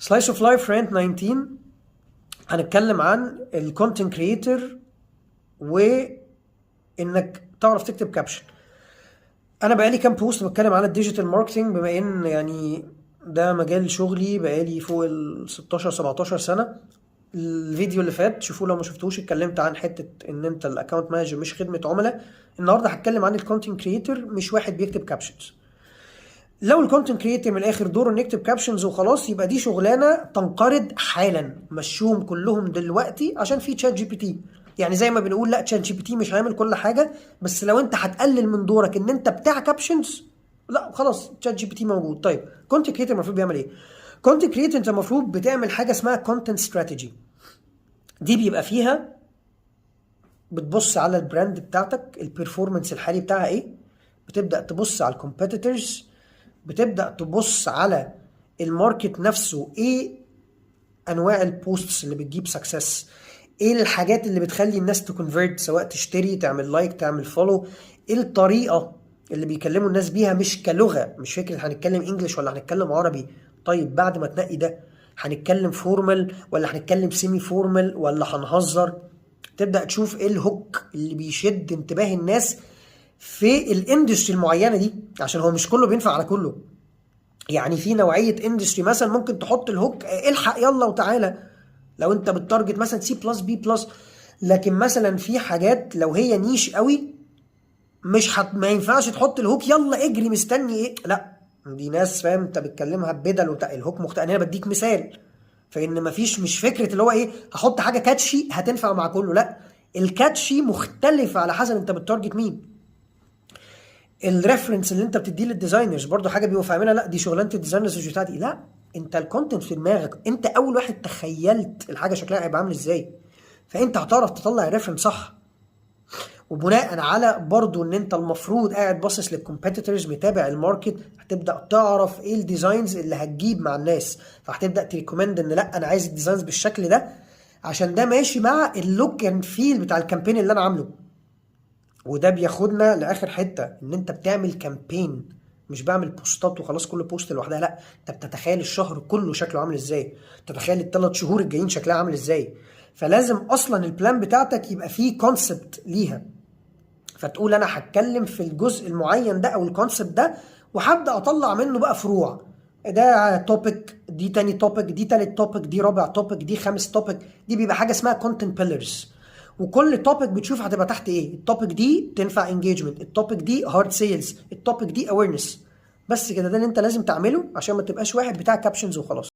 سلايس اوف لايف رانت 19 هنتكلم عن الكونتنت كريتور وانك تعرف تكتب كابشن. انا بقالي كام بوست بتكلم عن الديجيتال ماركتنج، بما ان يعني ده مجال شغلي بقالي فوق ال 16 17 سنه. الفيديو اللي فات شوفوه لو ما شفتوش، اتكلمت عن حته ان انت الاكونت مانجر مش خدمه عملاء. النهارده هتكلم عن الكونتنت كريتور، مش واحد بيكتب كابشنز. لو الكونتنت كريتور من الاخر دوره انه يكتب كابشنز وخلاص، يبقى دي شغلانه تنقرض حالا، مشوهم كلهم دلوقتي عشان في تشات جي بي تي. يعني زي ما بنقول لا تشات جي بي تي مش هيعمل كل حاجه، بس لو انت هتقلل من دورك ان انت بتاع كابشنز، لا خلاص تشات جي بي تي موجود. طيب كونتنت كريتور المفروض بيعمل ايه؟ كونتنت كريتور انت المفروض بتعمل حاجه اسمها كونتنت استراتيجي. دي بيبقى فيها بتبص على البراند بتاعتك، البرفورمانس الحالي بتاعها ايه، بتبدا تبص على الكومبيتيتورز، بتبدا تبص على الماركت نفسه، ايه انواع البوستس اللي بتجيب سكسس، ايه الحاجات اللي بتخلي الناس تكونفيرت، سواء تشتري، تعمل لايك، تعمل فولو، ايه الطريقه اللي بيكلموا الناس بيها، مش كلغه، مش فكره هنتكلم انجلش ولا هنتكلم عربي. طيب بعد ما تنقي ده هنتكلم فورمال ولا هنتكلم سيمي فورمال ولا هنهزر. تبدا تشوف ايه الهوك اللي بيشد انتباه الناس في الاندستري المعينه دي، عشان هو مش كله بينفع على كله. يعني في نوعيه اندستري مثلا ممكن تحط الهوك الحق يلا وتعالى لو انت بتارجت مثلا سي بلس بي بلس، لكن مثلا في حاجات لو هي نيش قوي مش ما ينفعش تحط الهوك يلا اجري مستني ايه، لا دي ناس فاهم انت بتكلمها ببدل وبتاع الهوك مختلف. انا بديك مثال فان مفيش، مش فكره اللي هو ايه هحط حاجه كاتشي هتنفع مع كله، لا الكاتشي مختلف على حسب انت بتارجت مين. الريفرنس اللي انت بتديه للديزاينرز برضو حاجه بيبقوا فاهمينها، لا دي شغلانه الديزاينرز مش بتاعتي، لا انت الكونتنت في دماغك، انت اول واحد تخيلت الحاجه شكلها هيبقى عامل ازاي، فانت هتعرف تطلع الريفرنس صح. وبناء على برضو ان انت المفروض قاعد باصص للكومبيتيتورز، متابع الماركت، هتبدا تعرف ايه الديزاينز اللي هتجيب مع الناس، فهتبدا تريكومند ان لا انا عايز الديزاينز بالشكل ده عشان ده ماشي مع اللوك اند فيل بتاع الكامبين اللي انا عامله. وده بياخدنا لاخر حته، ان انت بتعمل كامبين، مش بعمل بوستات وخلاص كل بوست لوحدها، لا انت بتتخيل الشهر كله شكله عامل ازاي، تتخيل الثلاث شهور الجايين شكلها عامل ازاي. فلازم اصلا البلان بتاعتك يبقى فيه كونسبت ليها، فتقول انا هتكلم في الجزء المعين ده او الكونسبت ده، وهبدا اطلع منه بقى فروع، ده توبيك، دي تاني توبيك، دي تالت توبيك، دي رابع توبيك، دي خامس توبيك. دي بيبقى حاجه اسمها كونتنت بيلرز، وكل توبيك بتشوف هتبقى تحت ايه. التوبيك دي تنفع انجيجمنت، التوبيك دي هارد سيلز، التوبيك دي اويرنس. بس كده ده اللي انت لازم تعمله عشان ما تبقاش واحد بتاع كابشنز وخلاص.